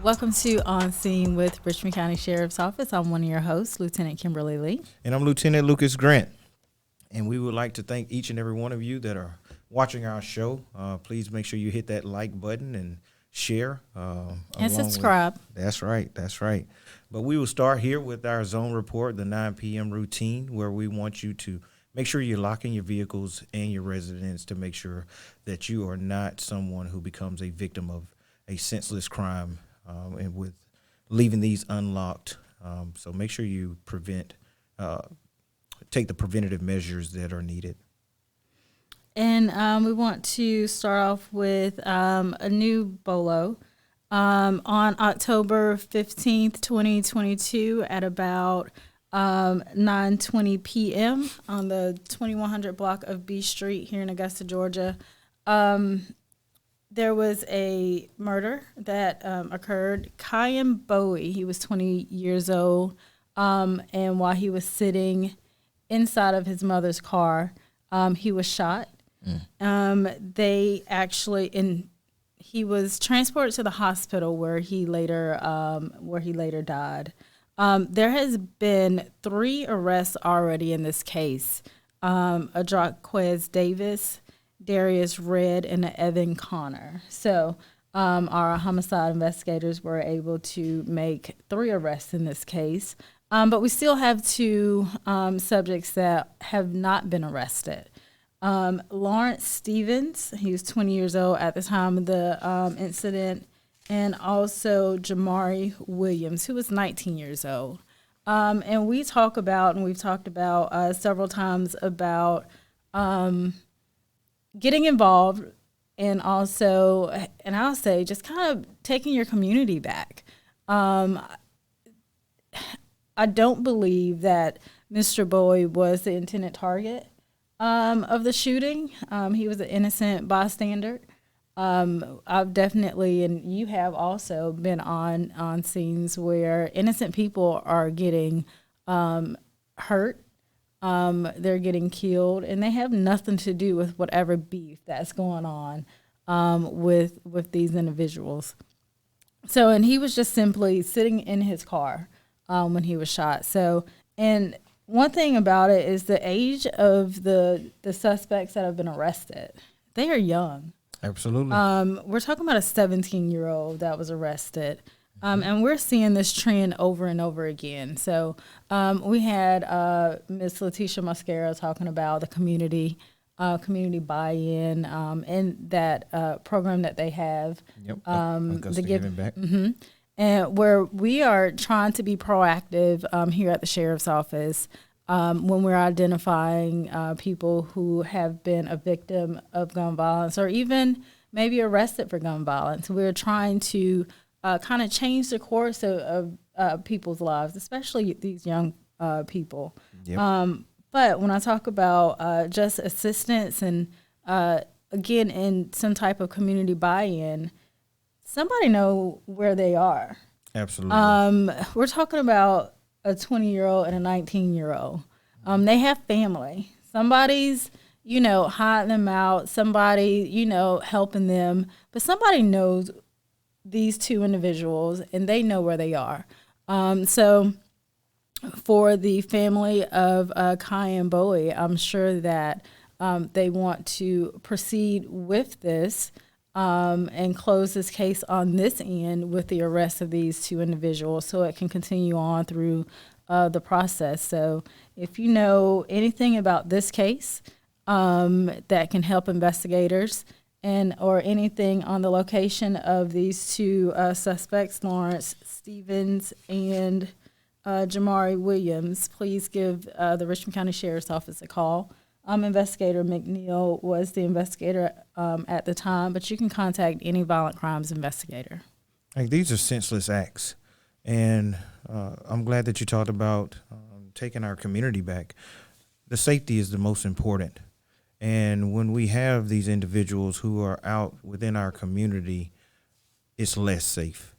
Welcome to On Scene with Richmond County Sheriff's Office. I'm one of your hosts, Lieutenant Kimberly Lee. And I'm Lieutenant Lucas Grant. And we would like to thank each and every one of you that are watching our show. Please make sure you hit that like button and share. And subscribe. That's right. But we will start here with our zone report, the 9 p.m. routine, where we want you to make sure you're locking your vehicles and your residents to make sure that you are not someone who becomes a victim of a senseless crime and with leaving these unlocked. So make sure you take the preventative measures that are needed. And we want to start off with a new BOLO. On October 15th, 2022 at about 9:20 p.m. on the 2100 block of B Street here in Augusta, Georgia. There was a murder that occurred. Kyan Bowie, he was 20 years old, and while he was sitting inside of his mother's car, he was shot. He was transported to the hospital where he later died. There has been 3 arrests already in this case. Adraquez Davis, Darius Red, and Evan Connor. So our homicide investigators were able to make 3 arrests in this case. But we still have 2 subjects that have not been arrested. Lawrence Stevens, he was 20 years old at the time of the incident, and also Jamari Williams, who was 19 years old. And we've talked about several times about getting involved and also, and I'll say, just kind of taking your community back. I don't believe that Mr. Bowie was the intended target of the shooting. He was an innocent bystander. I've definitely, and you have also been on scenes where innocent people are getting hurt. They're getting killed, and they have nothing to do with whatever beef that's going on with these individuals. So, and he was just simply sitting in his car when he was shot. So, and one thing about it is the age of the suspects that have been arrested. They are young. Absolutely. We're talking about a 17-year-old that was arrested. And we're seeing this trend over and over again. So we had Ms. Letitia Mosquera talking about the community buy-in and that program that they have. Yep. The Giving Back. Mm-hmm. And where we are trying to be proactive here at the Sheriff's Office when we're identifying people who have been a victim of gun violence or even maybe arrested for gun violence. We're trying to kind of change the course of people's lives, especially these young people. Yep. But when I talk about just assistance and, again, in some type of community buy-in, somebody know where they are. Absolutely. We're talking about a 20-year-old and a 19-year-old. They have family. Somebody's, hiding them out. Somebody, helping them. But somebody knows these 2 individuals, and they know where they are. So for the family of Kyan Bowie, I'm sure that they want to proceed with this and close this case on this end with the arrest of these 2 individuals so it can continue on through the process. So if you know anything about this case that can help investigators or anything on the location of these 2 suspects, Lawrence Stevens and Jamari Williams, please give the Richmond County Sheriff's Office a call. Investigator McNeil was the investigator at the time, but you can contact any violent crimes investigator. These are senseless acts, and I'm glad that you talked about taking our community back. The safety is the most important, and when we have these individuals who are out within our community, it's less safe.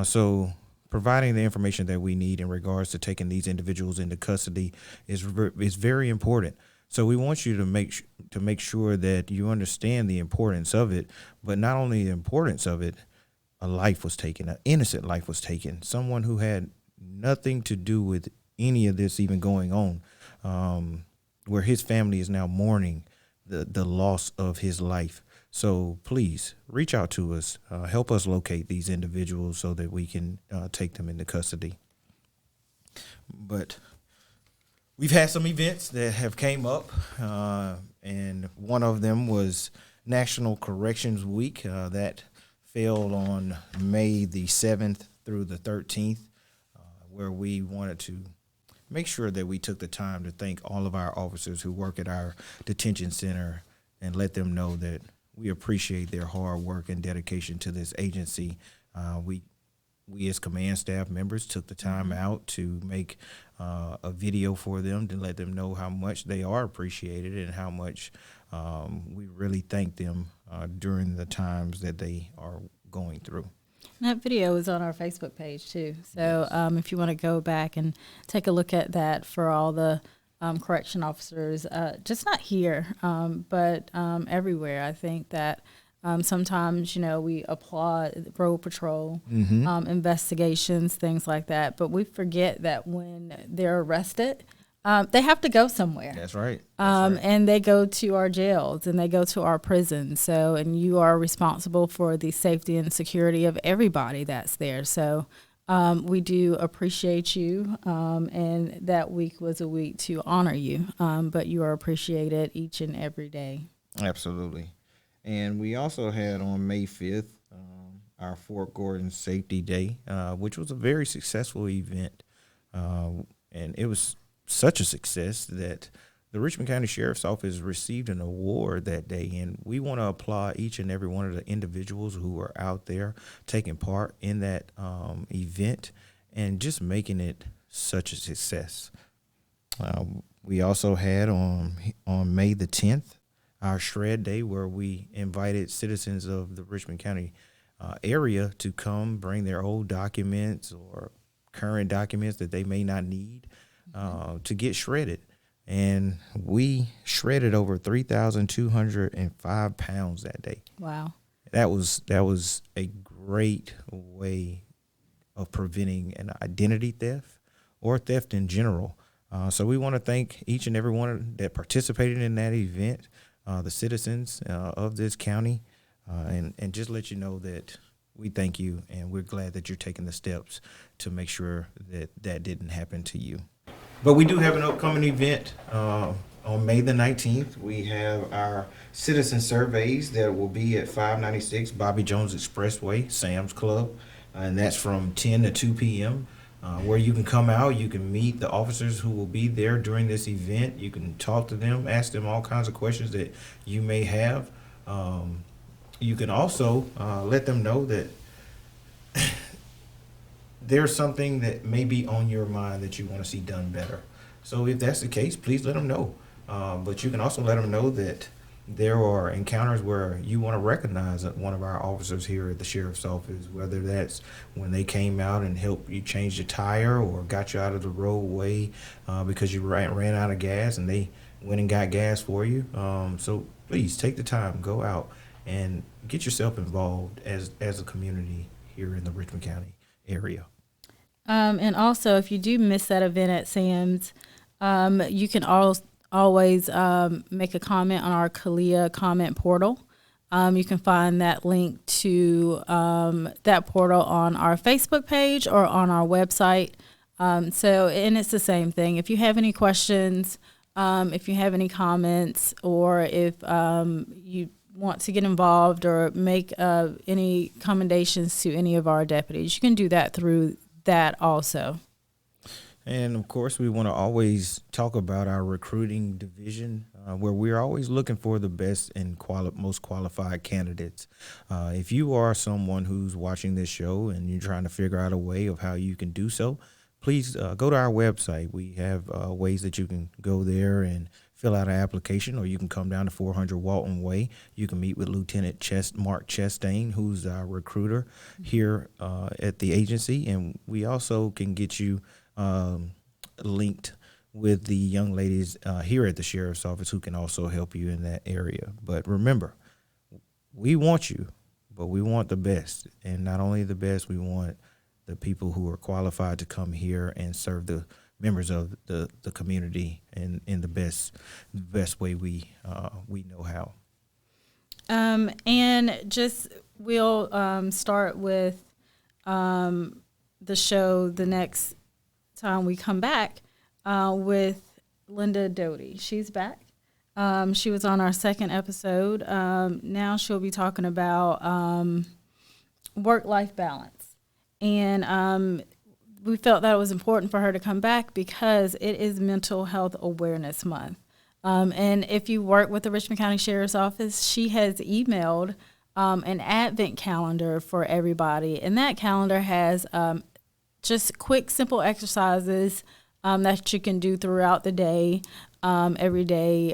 So providing the information that we need in regards to taking these individuals into custody is very important. So we want you to make sure that you understand the importance of it, but not only the importance of it, a life was taken, an innocent life was taken, someone who had nothing to do with any of this even going on, where his family is now mourning the loss of his life. So please reach out to us, help us locate these individuals so that we can take them into custody. But we've had some events that have came up, and one of them was National Corrections Week. That fell on May the 7th through the 13th, where we wanted to make sure that we took the time to thank all of our officers who work at our detention center and let them know that we appreciate their hard work and dedication to this agency. We as command staff members took the time out to make a video for them to let them know how much they are appreciated and how much we really thank them during the times that they are going through. And that video is on our Facebook page too. So if you want to go back and take a look at that for all the correction officers, just not here, but everywhere. I think that sometimes, we applaud road patrol, investigations, things like that. But we forget that when they're arrested, they have to go somewhere. That's right. And they go to our jails and they go to our prisons. So, and you are responsible for the safety and security of everybody that's there. So we do appreciate you. And that week was a week to honor you. But you are appreciated each and every day. Absolutely. And we also had on May 5th our Fort Gordon Safety Day, which was a very successful event. And it was such a success that the Richmond County Sheriff's Office received an award that day. And we want to applaud each and every one of the individuals who were out there taking part in that event and just making it such a success. We also had on May the 10th, our Shred Day, where we invited citizens of the Richmond County area to come bring their old documents or current documents that they may not need to get shredded. And we shredded over 3,205 pounds that day. Wow. That was a great way of preventing an identity theft or theft in general. So we want to thank each and every one that participated in that event, the citizens of this county, and just let you know that we thank you and we're glad that you're taking the steps to make sure that that didn't happen to you. But we do have an upcoming event on May the 19th. We have our citizen surveys that will be at 596 Bobby Jones Expressway, Sam's Club, and that's from 10 to 2 p.m. Where you can come out, you can meet the officers who will be there during this event. You can talk to them, ask them all kinds of questions that you may have. You can also let them know that there's something that may be on your mind that you want to see done better. So if that's the case, please let them know. But you can also let them know that there are encounters where you want to recognize one of our officers here at the Sheriff's Office, whether that's when they came out and helped you change the tire or got you out of the roadway because you ran out of gas and they went and got gas for you. So please take the time, go out and get yourself involved as a community here in the Richmond County area. And also, if you do miss that event at Sam's, you can always make a comment on our CALEA comment portal. You can find that link to that portal on our Facebook page or on our website. And it's the same thing. If you have any questions, if you have any comments, or if you want to get involved or make any commendations to any of our deputies, you can do that through that also. And of course, we want to always talk about our recruiting division, where we're always looking for the best and most qualified candidates. If you are someone who's watching this show and you're trying to figure out a way of how you can do so, please go to our website. We have ways that you can go there and fill out an application, or you can come down to 400 Walton Way. You can meet with Lieutenant Mark Chastain, who's our recruiter here at the agency, and we also can get you linked with the young ladies here at the Sheriff's Office who can also help you in that area. But remember, we want you, but we want the best. And not only the best, we want the people who are qualified to come here and serve the members of the community in the best way we know how. And just we'll start with the show the next time we come back with Linda Gould. She's back. She was on our second episode. Now she'll be talking about work-life balance. And we felt that it was important for her to come back because it is Mental Health Awareness Month. And if you work with the Richmond County Sheriff's Office, she has emailed an Advent calendar for everybody. And that calendar has just quick, simple exercises that you can do throughout the day, every day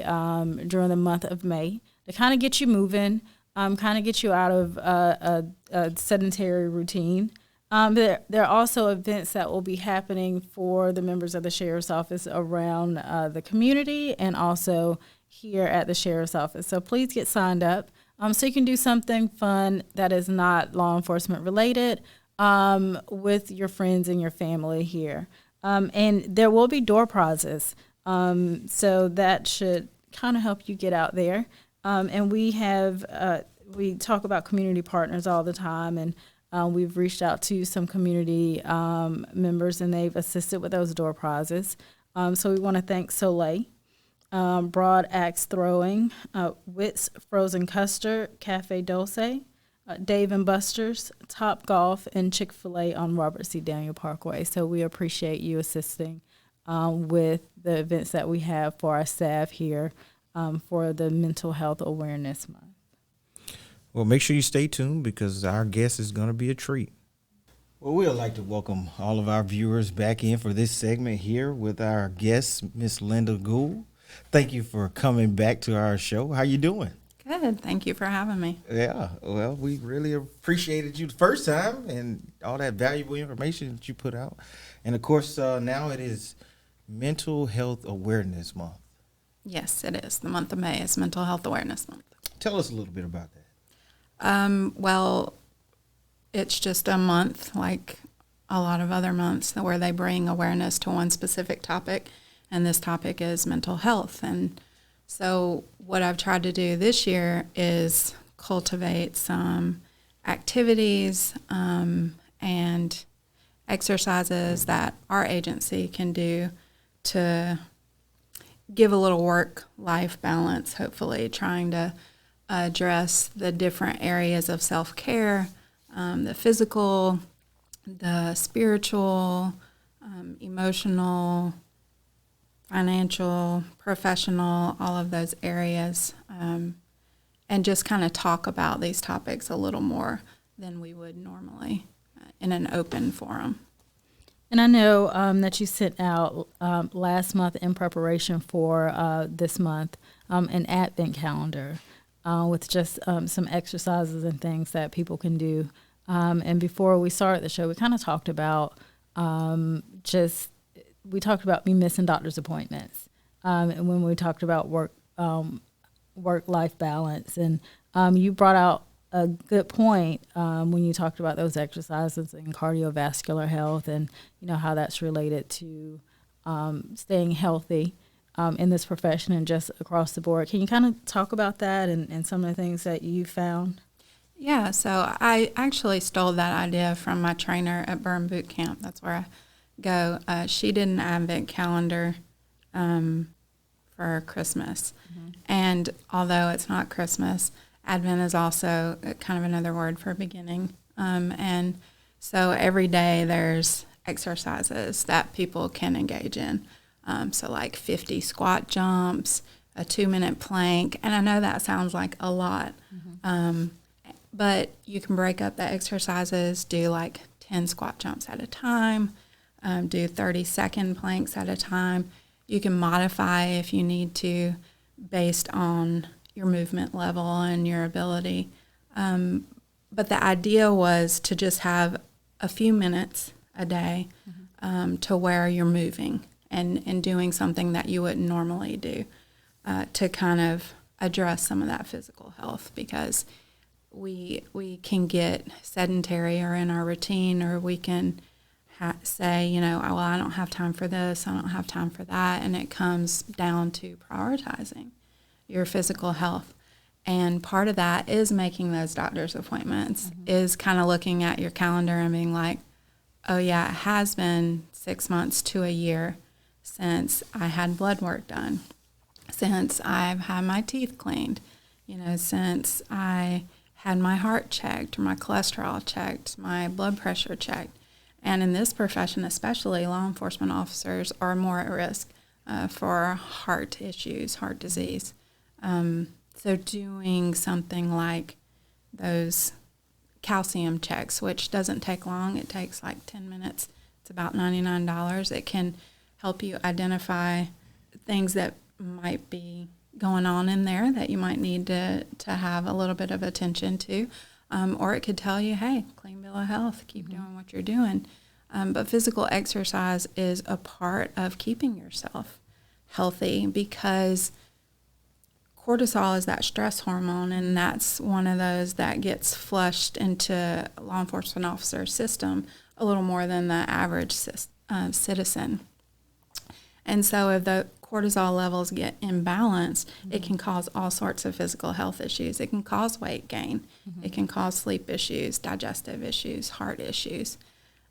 during the month of May to kind of get you moving, kind of get you out of a sedentary routine. There are also events that will be happening for the members of the Sheriff's Office around the community and also here at the Sheriff's Office. So please get signed up so you can do something fun that is not law enforcement related with your friends and your family here. And there will be door prizes, so that should kind of help you get out there. And we talk about community partners all the time, and we've reached out to some community members, and they've assisted with those door prizes. So we want to thank Soleil, Broad Axe Throwing, Witt's Frozen Custard, Cafe Dulce, Dave and Buster's, Top Golf, and Chick-fil-A on Robert C. Daniel Parkway. So we appreciate you assisting with the events that we have for our staff here for the Mental Health Awareness Month. Well, make sure you stay tuned because our guest is going to be a treat. Well, we'd like to welcome all of our viewers back in for this segment here with our guest, Miss Linda Gould. Thank you for coming back to our show. How you doing? Good. Thank you for having me. Yeah. Well, we really appreciated you the first time and all that valuable information that you put out. And, of course, now it is Mental Health Awareness Month. Yes, it is. The month of May is Mental Health Awareness Month. Tell us a little bit about that. Well, it's just a month like a lot of other months where they bring awareness to one specific topic, and this topic is mental health. And so what I've tried to do this year is cultivate some activities and exercises that our agency can do to give a little work-life balance, hopefully trying to address the different areas of self-care, the physical, the spiritual, emotional, financial, professional, all of those areas, and just kind of talk about these topics a little more than we would normally in an open forum. And I know that you sent out last month in preparation for this month an Advent calendar with just some exercises and things that people can do. And before we started the show, we kind of talked about we talked about me missing doctor's appointments, and when we talked about work-life balance. And you brought out a good point when you talked about those exercises and cardiovascular health and, you know, how that's related to staying healthy in this profession and just across the board. Can you kind of talk about that and some of the things that you found? Yeah, so I actually stole that idea from my trainer at Burn Boot Camp. That's where I go. She did an Advent calendar for Christmas. Mm-hmm. And although it's not Christmas, Advent is also kind of another word for beginning. And so every day there's exercises that people can engage in. So like 50 squat jumps, a 2-minute plank. And I know that sounds like a lot. Mm-hmm. But you can break up the exercises, do like 10 squat jumps at a time, do 30-second planks at a time. You can modify if you need to based on your movement level and your ability. But the idea was to just have a few minutes a day to where you're moving and doing something that you wouldn't normally do to kind of address some of that physical health, because we can get sedentary or in our routine, or we can say, well, I don't have time for this, I don't have time for that, and it comes down to prioritizing your physical health. And part of that is making those doctor's appointments, is kind of looking at your calendar and being like, oh yeah, it has been 6 months to a year since I had blood work done, since I've had my teeth cleaned, since I had my heart checked, or my cholesterol checked, my blood pressure checked. And in this profession especially, law enforcement officers are more at risk for heart issues, heart disease. So doing something like those calcium checks, which doesn't take long, it takes like 10 minutes, it's about $99. It can help you identify things that might be going on in there that you might need to have a little bit of attention to. Or it could tell you, hey, clean bill of health, keep doing what you're doing. But physical exercise is a part of keeping yourself healthy, because cortisol is that stress hormone, and that's one of those that gets flushed into a law enforcement officer system a little more than the average citizen. And so if the cortisol levels get imbalanced, it can cause all sorts of physical health issues. It can cause weight gain. It can cause sleep issues, digestive issues, heart issues.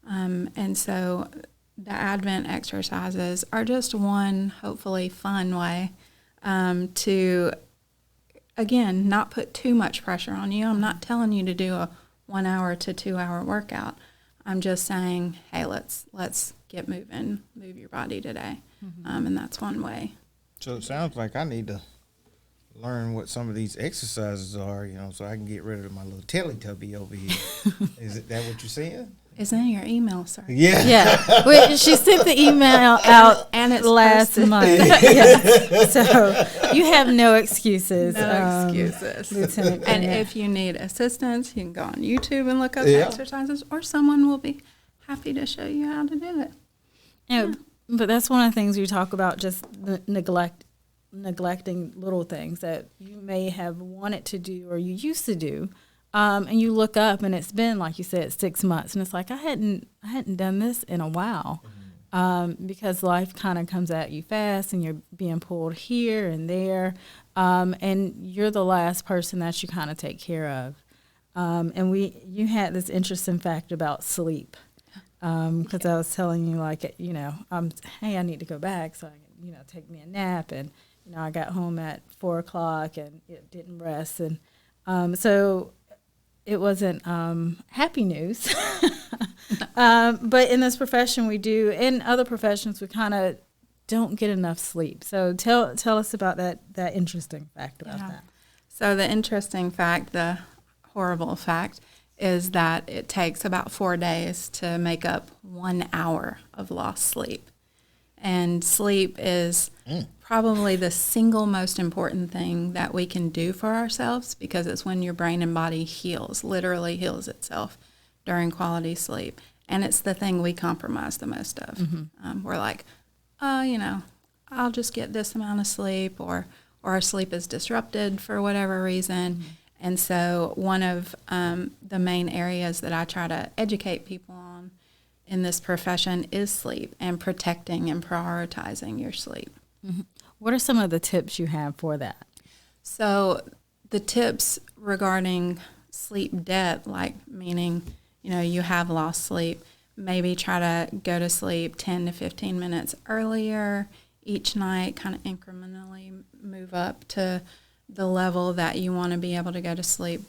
And so the Advent exercises are just one, hopefully, fun way to, again, not put too much pressure on you. I'm not telling you to do a 1 hour to 2 hour workout. I'm just saying, hey, let's get moving, move your body today. And that's one way. So it sounds like I need to learn what some of these exercises are, so I can get rid of my little Teletubby over here. Is that what you're saying? It's in your email, sir. Yeah. Yeah. Well, she sent the email out and it's last posted. month. Yeah. So you have no excuses. No excuses. Lieutenant And Colonel. if you need assistance, you can go on YouTube and look up exercises, or someone will be happy to show you how to do it. But that's one of the things you talk about, just neglecting little things that you may have wanted to do or you used to do. And you look up and it's been, like you said, 6 months, and it's like I hadn't done this in a while, because life kind of comes at you fast, and you're being pulled here and there, and you're the last person that you kind of take care of. And you had this interesting fact about sleep, because I was telling you, like, hey, I need to go back, so I can, take me a nap, and I got home at 4:00 and didn't rest, and so. It wasn't happy news, but in this profession we do. In other professions, we kind of don't get enough sleep. So tell us about that interesting fact about that. So the interesting fact, the horrible fact, is that it takes about 4 days to make up 1 hour of lost sleep. And sleep is probably the single most important thing that we can do for ourselves, because it's when your brain and body literally heals itself during quality sleep. And it's the thing we compromise the most of. We're like, I'll just get this amount of sleep, or our sleep is disrupted for whatever reason. And so one of the main areas that I try to educate people on in this profession is sleep, and protecting and prioritizing your sleep. What are some of the tips you have for that? So the tips regarding sleep debt, meaning, you have lost sleep, maybe try to go to sleep 10 to 15 minutes earlier each night, kind of incrementally move up to the level that you want to be able to go to sleep.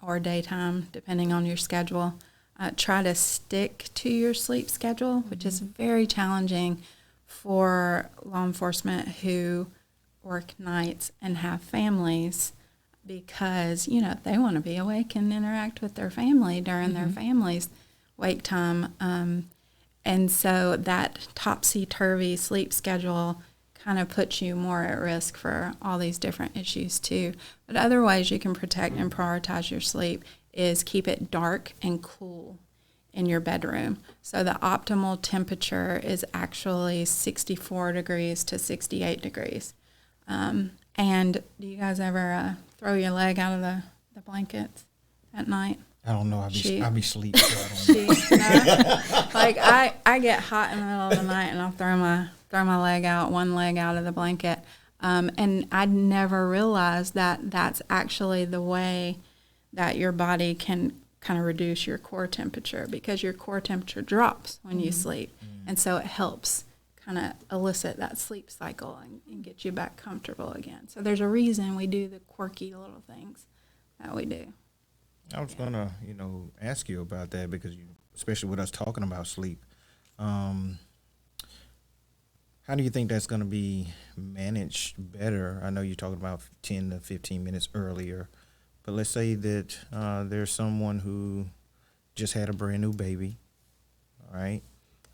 Or daytime, depending on your schedule, try to stick to your sleep schedule, which is very challenging for law enforcement who work nights and have families, because, they want to be awake and interact with their family during their family's wake time. And so that topsy-turvy sleep schedule kind of puts you more at risk for all these different issues too. But other ways you can protect and prioritize your sleep is keep it dark and cool in your bedroom. So the optimal temperature is actually 64 degrees to 68 degrees. And do you guys ever throw your leg out of the blankets at night? I don't know. I be sleeping. So I don't No? Like I get hot in the middle of the night and I'll throw my leg out, one leg out of the blanket. And I never realized that that's actually the way that your body can kind of reduce your core temperature, because your core temperature drops when you sleep. And so it helps kind of elicit that sleep cycle and get you back comfortable again. So there's a reason we do the quirky little things that we do. I was gonna, ask you about that, because especially with us talking about sleep, how do you think that's gonna be managed better? I know you're talking about 10 to 15 minutes earlier, but let's say that there's someone who just had a brand new baby, all right,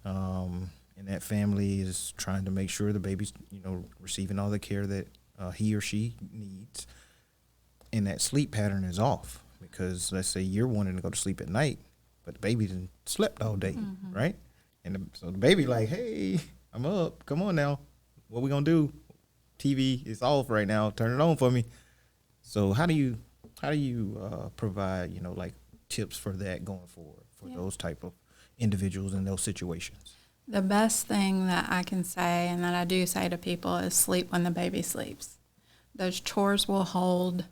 and that family is trying to make sure the baby's, receiving all the care that he or she needs, and that sleep pattern is off. Because let's say you're wanting to go to sleep at night, but the baby didn't slept all day, right? And so the baby like, hey, I'm up. Come on now. What we going to do? TV is off right now. Turn it on for me. So how do you provide, like tips for that going forward for those type of individuals in those situations? The best thing that I can say, and that I do say to people, is sleep when the baby sleeps. Those chores will hold.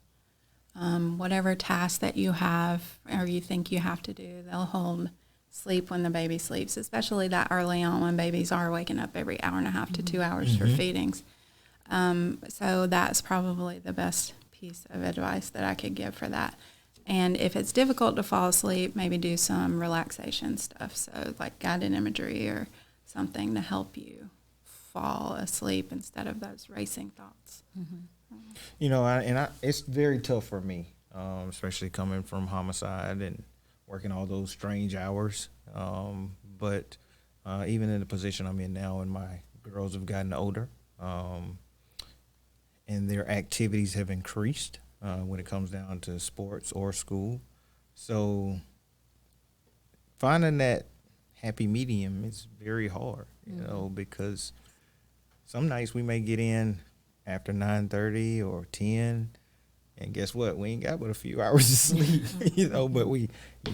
Whatever task that you have or you think you have to do, they'll hold. Sleep when the baby sleeps, especially that early on when babies are waking up every hour and a half to 2 hours for feedings. So that's probably the best piece of advice that I could give for that. And if it's difficult to fall asleep, maybe do some relaxation stuff, so like guided imagery or something to help you fall asleep instead of those racing thoughts. It's very tough for me, especially coming from Homicide and working all those strange hours. But even in the position I'm in now, and my girls have gotten older, and their activities have increased when it comes down to sports or school. So finding that happy medium is very hard, because some nights we may get in after 9:30 or 10, and guess what? We ain't got but a few hours of sleep, but you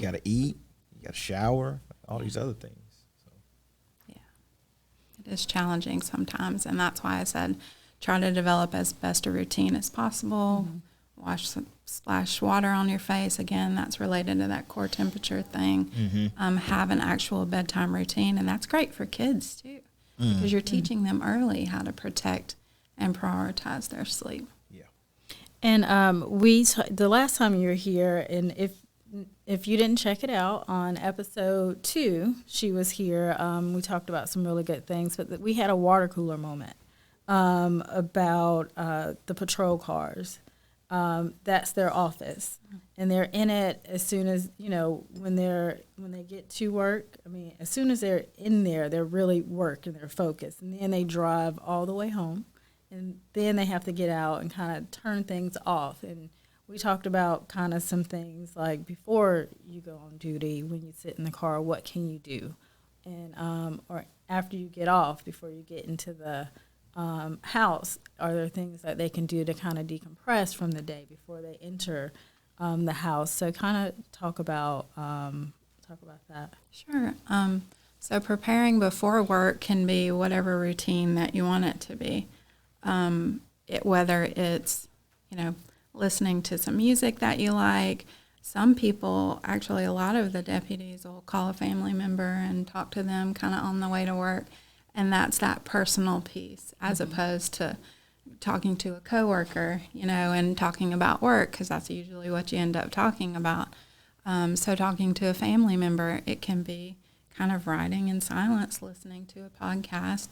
got to eat, you got to shower, all these other things. So. Yeah, it is challenging sometimes, and that's why I said try to develop as best a routine as possible. Splash water on your face. Again, that's related to that core temperature thing. Have an actual bedtime routine, and that's great for kids too, because you're teaching them early how to protect and prioritize their sleep. Yeah. And the last time you were here, and if you didn't check it out, on episode 2, she was here. We talked about some really good things, but we had a water cooler moment about the patrol cars. That's their office, and they're in it as soon as when they get to work. I mean, as soon as they're in there, they're really working, they're focused, and then they drive all the way home. And then they have to get out and kind of turn things off. And we talked about kind of some things like before you go on duty, when you sit in the car, what can you do? And or after you get off, before you get into the house, are there things that they can do to kind of decompress from the day before they enter the house? So kind of talk about that. Sure. So preparing before work can be whatever routine that you want it to be. Whether it's, listening to some music that you like. Some people, actually a lot of the deputies will call a family member and talk to them kind of on the way to work. And that's that personal piece, as opposed to talking to a coworker, and talking about work, because that's usually what you end up talking about. So talking to a family member, it can be kind of riding in silence, listening to a podcast.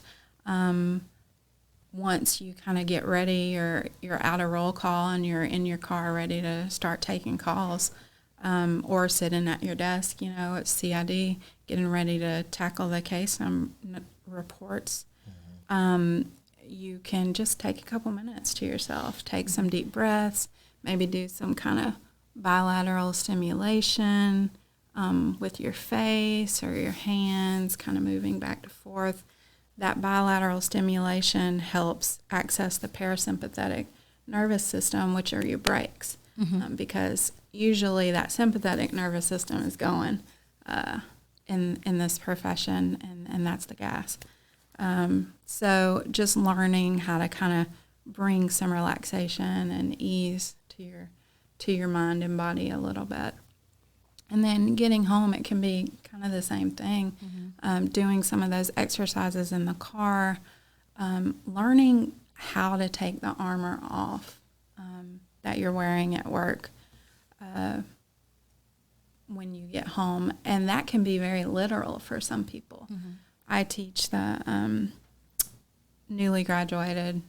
Once you kind of get ready, you're out of roll call and you're in your car ready to start taking calls, or sitting at your desk, at CID, getting ready to tackle the case reports. You can just take a couple minutes to yourself, take some deep breaths, maybe do some kind of bilateral stimulation with your face or your hands, kind of moving back and forth. That bilateral stimulation helps access the parasympathetic nervous system, which are your brakes, because usually that sympathetic nervous system is going in this profession, and that's the gas. So just learning how to kind of bring some relaxation and ease to your mind and body a little bit. And then getting home, it can be kind of the same thing. Doing some of those exercises in the car, learning how to take the armor off that you're wearing at work when you get home. And that can be very literal for some people. I teach the newly graduated,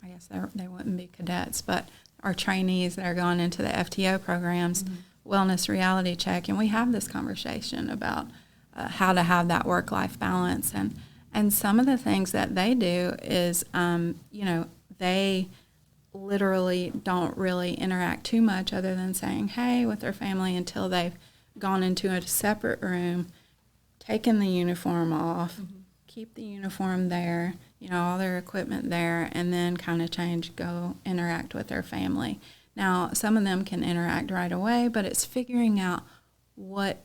I guess they wouldn't be cadets, but our trainees that are going into the FTO programs, wellness reality check, and we have this conversation about how to have that work-life balance. And some of the things that they do is, they literally don't really interact too much other than saying hey with their family until they've gone into a separate room, taken the uniform off, keep the uniform there, all their equipment there, and then kind of change, go interact with their family. Now, some of them can interact right away, but it's figuring out what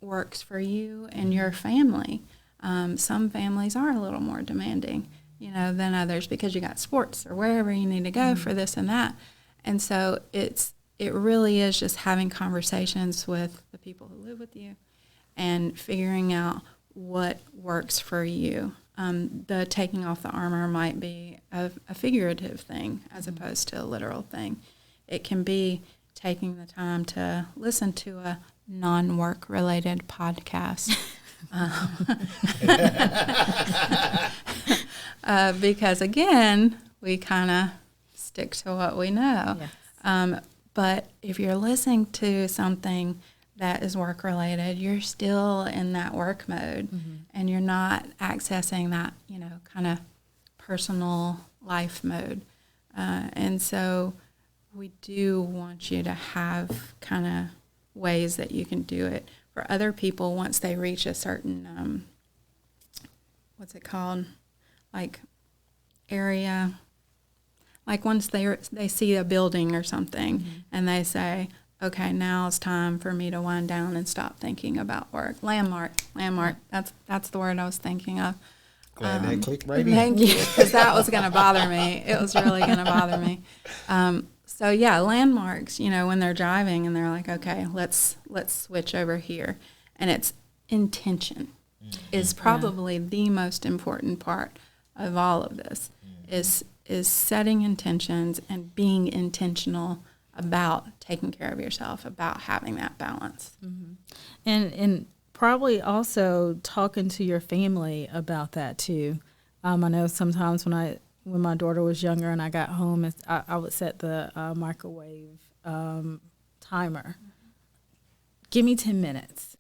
works for you and your family. Some families are a little more demanding, than others because you got sports or wherever you need to go for this and that. And so it really is just having conversations with the people who live with you and figuring out what works for you. The taking off the armor might be a figurative thing as opposed to a literal thing. It can be taking the time to listen to a non-work related podcast. Because again, we kind of stick to what we know. Yes. But if you're listening to something that is work related, you're still in that work mode, and you're not accessing that, kind of personal life mode. And so we do want you to have kind of ways that you can do it. For other people, once they reach a certain, what's it called, like area, like once they see a building or something, and they say, okay, now it's time for me to wind down and stop thinking about work. Landmark. That's the word I was thinking of. Glad that clicked right in. Thank you, because that was going to bother me. It was really going to bother me. So yeah, landmarks, when they're driving and they're like, okay, let's switch over here. And it's intention is probably the most important part of all of this, is setting intentions and being intentional about taking care of yourself, about having that balance. And probably also talking to your family about that too. I know sometimes when my daughter was younger and I got home, I would set the microwave timer. Give me 10 minutes.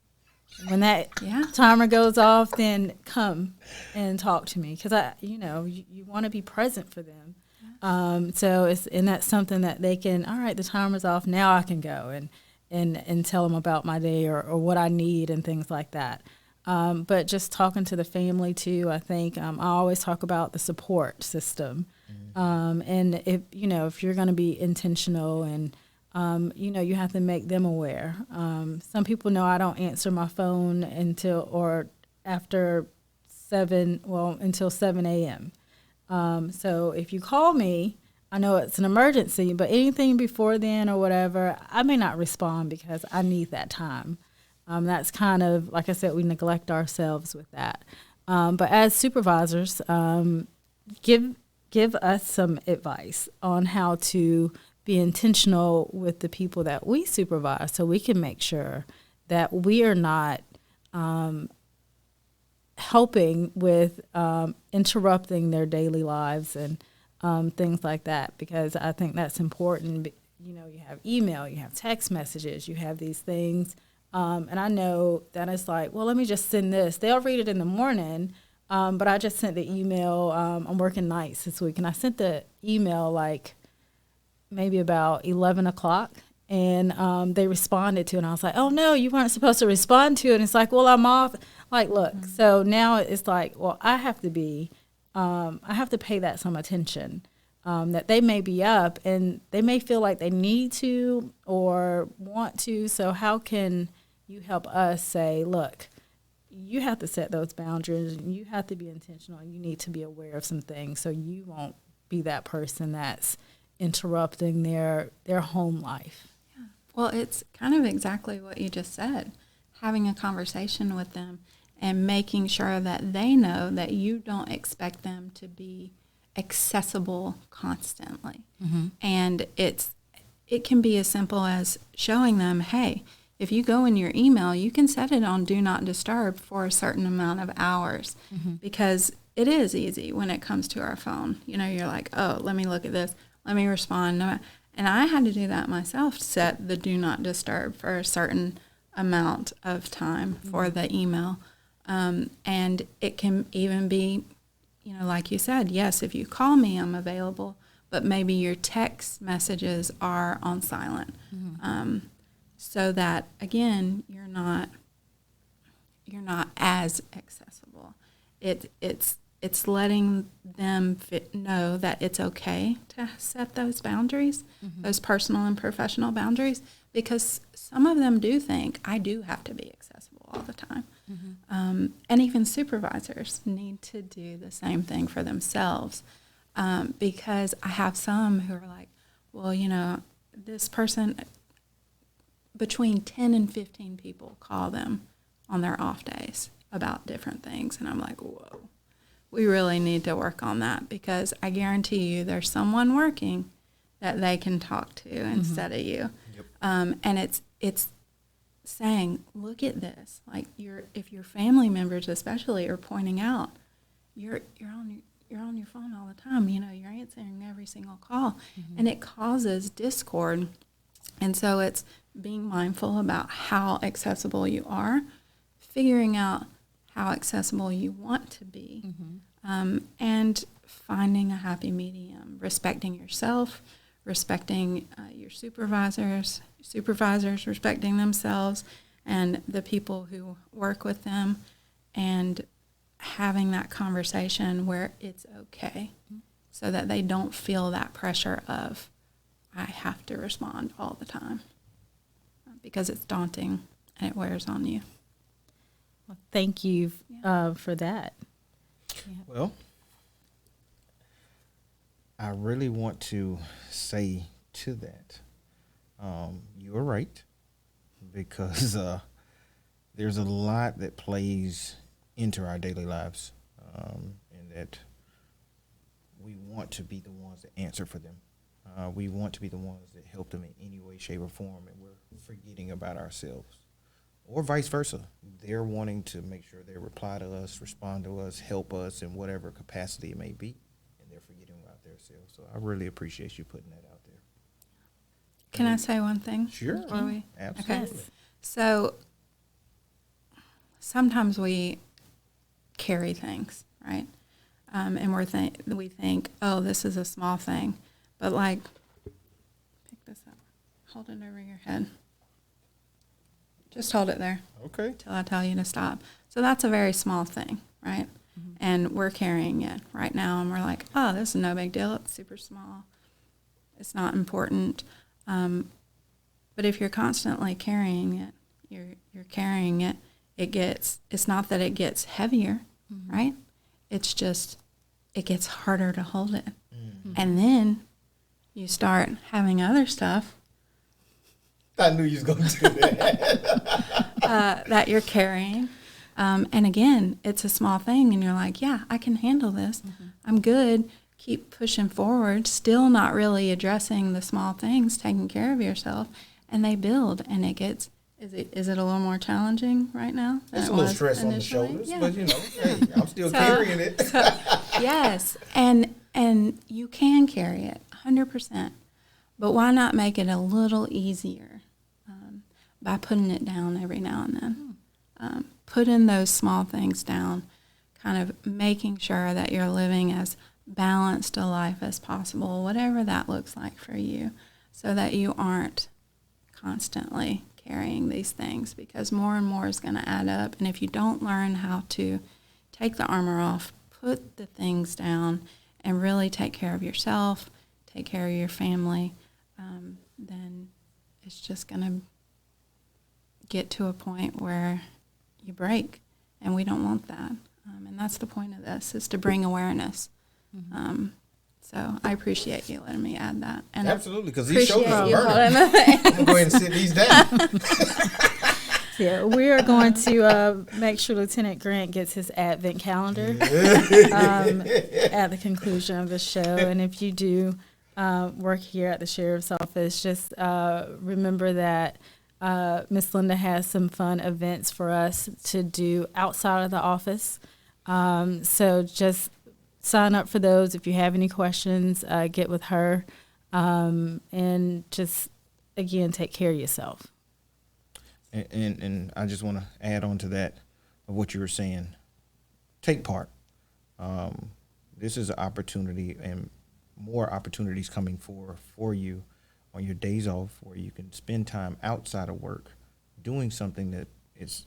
When that timer goes off, then come and talk to me, because you want to be present for them. So that's something that they can. All right, the timer's off. Now I can go and tell them about my day or what I need and things like that. But just talking to the family too, I think I always talk about the support system. And if you're going to be intentional and you have to make them aware. Some people know I don't answer my phone until 7 a.m. So if you call me, I know it's an emergency, but anything before then or whatever, I may not respond because I need that time. That's kind of, like I said, we neglect ourselves with that. But as supervisors, give us some advice on how to be intentional with the people that we supervise, so we can make sure that we are not helping with interrupting their daily lives and things like that, because I think that's important. You have email, you have text messages, you have these things, and I know that it's like, well, let me just send this. They'll read it in the morning, but I just sent the email. I'm working nights this week, and I sent the email like maybe about 11 o'clock, and they responded to it, and I was like, oh, no, you weren't supposed to respond to it. And it's like, well, I'm off. Like, look, so now it's like, well, I have to pay that some attention. that they may be up and they may feel like they need to or want to. So how can you help us say, look, you have to set those boundaries and you have to be intentional. You need to be aware of some things so you won't be that person that's interrupting their home life. Yeah. Well, it's kind of exactly what you just said, having a conversation with them and making sure that they know that you don't expect them to be accessible constantly. Mm-hmm. And it can be as simple as showing them, hey, if you go in your email, you can set it on Do Not Disturb for a certain amount of hours, mm-hmm. because it is easy when it comes to our phone. You know, you're like, oh, let me look at this. Let me respond. And I had to do that myself, set the Do Not Disturb for a certain amount of time mm-hmm. for the email. And it can even be, you know, like you said, yes, if you call me, I'm available, but maybe your text messages are on silent. Mm-hmm. So that, again, you're not as accessible. It's letting them know that it's okay to set those boundaries, mm-hmm. those personal and professional boundaries, because some of them do think, I do have to be accessible all the time. Mm-hmm. And even supervisors need to do the same thing for themselves, because I have some who are like, well, you know, this person, between 10 and 15 people call them on their off days about different things. And I'm like, whoa, we really need to work on that, because I guarantee you there's someone working that they can talk to mm-hmm. instead of you. Yep. And it's saying, look at this. Like, if your family members especially are pointing out, you're on your phone all the time. You know, you're answering every single call, mm-hmm. and it causes discord. And so it's being mindful about how accessible you are, figuring out how accessible you want to be, mm-hmm. And finding a happy medium, respecting yourself, respecting your supervisors respecting themselves and the people who work with them, and having that conversation where it's okay, mm-hmm. so that they don't feel that pressure of, I have to respond all the time, because it's daunting and it wears on you. Well, thank you for that. Yeah. Well, I really want to say to that, you're right, because there's a lot that plays into our daily lives, and that we want to be the ones that answer for them. We want to be the ones that help them in any way, shape, or form, and we're forgetting about ourselves. Or vice versa. They're wanting to make sure they reply to us, respond to us, help us in whatever capacity it may be, and they're forgetting about themselves. So I really appreciate you putting that out there. Can I say one thing? Sure. Absolutely. Okay. So sometimes we carry things, right? And we think, oh, this is a small thing. But, like, pick this up. Hold it over your head. Just hold it there. Okay. Until I tell you to stop. So that's a very small thing, right? Mm-hmm. And we're carrying it right now, and we're like, oh, this is no big deal. It's super small. It's not important. But if you're constantly carrying it, you're carrying it. It's not that it gets heavier, mm-hmm. right? It's just, it gets harder to hold it. Mm-hmm. And then you start having other stuff. I knew you was going to do that. That you're carrying. And again, it's a small thing, and you're like, yeah, I can handle this. Mm-hmm. I'm good. Keep pushing forward, still not really addressing the small things, taking care of yourself, and they build, and it gets, is it a little more challenging right now? It's a little stress initially? On the shoulders, yeah. But, you know, hey, I'm still carrying it. Yes, and you can carry it 100%, but why not make it a little easier by putting it down every now and then? Putting those small things down, kind of making sure that you're living as balanced a life as possible, whatever that looks like for you, so that you aren't constantly carrying these things, because more and more is going to add up. And if you don't learn how to take the armor off, put the things down, and really take care of yourself, take care of your family, then it's just going to get to a point where you break, and we don't want that. And that's the point of this, is to bring awareness. So I appreciate you letting me add that. And absolutely, because these shoulders are you burning. I'm going to go ahead and sit these down. Yeah, we are going to make sure Lieutenant Grant gets his Advent calendar at the conclusion of the show. And if you do work here at the Sheriff's Office, just remember that Miss Linda has some fun events for us to do outside of the office. So just sign up for those. If you have any questions, get with her. And just, again, take care of yourself. And I just want to add on to that of what you were saying. Take part. This is an opportunity, and more opportunities coming for you on your days off, where you can spend time outside of work doing something that is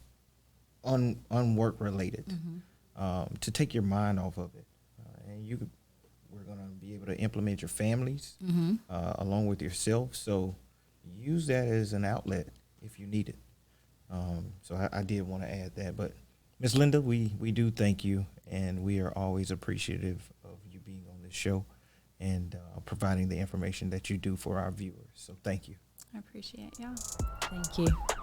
unwork related, to take your mind off of it. And we're going to be able to implement your families along with yourself. So use that as an outlet if you need it. So I did want to add that. But Ms. Linda, we do thank you, and we are always appreciative of you being on this show and providing the information that you do for our viewers. So thank you. I appreciate y'all. Thank you.